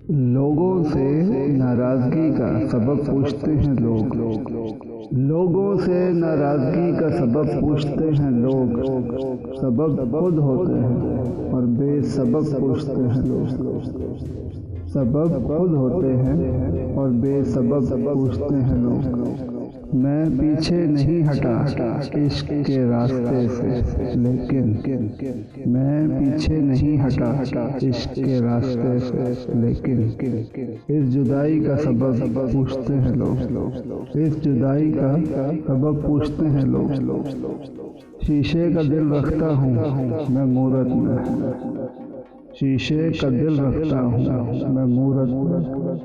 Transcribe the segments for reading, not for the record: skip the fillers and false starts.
لوگوں سے ناراضگی کا سبب پوچھتے ہیں لوگ، لوگوں سے ناراضگی کا سبب پوچھتے ہیں لوگ، سبب خود ہوتے ہیں اور بے سبب پوچھتے ہیں لوگ، سبب خود ہوتے ہیں اور بے سبب پوچھتے ہیں لوگ۔ میں پیچھے نہیں ہٹا عشق کے راستے سے، لیکن میں پیچھے نہیں ہٹا عشق کے راستے سے، لیکن اس جدائی کا سبب پوچھتے ہیں لوگ، اس جدائی کا سبب پوچھتے ہیں لوگ۔ شیشے کا دل رکھتا ہوں میں مورت میں، شیشے کا دل رکھتا ہوں میں مورت میں،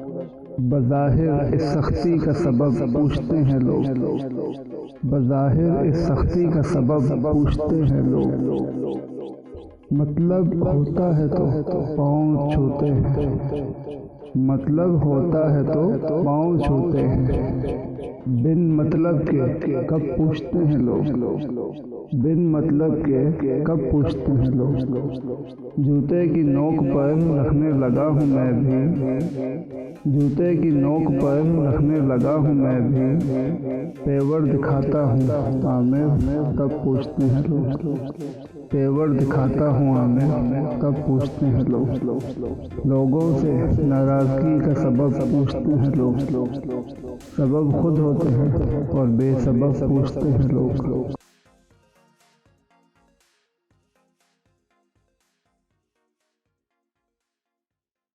بظاہر اس سختی کا سبب پوچھتے ہیں لوگ، بظاہر اس سختی کا سبب پوچھتے ہیں لوگ۔ مطلب ہوتا ہے تو پاؤں چھوتے ہیں، مطلب ہوتا ہے تو پاؤں چھوتے ہیں، بن مطلب کے کب پوچھتے ہیں لوگ، بن مطلب کے کب پوچھتے ہیں لوگ۔ جوتے کی نوک پر رکھنے لگا ہوں میں بھی، جوتے کی نوک پر رکھنے لگا ہوں میں بھی، تیور دکھاتا ہوں عامر تب پوچھتے ہیں لوگ، تیور دکھاتا ہوں عامر تب پوچھتے ہیں لوگ۔ لوگوں سے ناراضگی کا سبب پوچھتے ہیں لوگ، سبب خود ہوتے ہیں اور بے سبب پوچھتے ہیں لوگ۔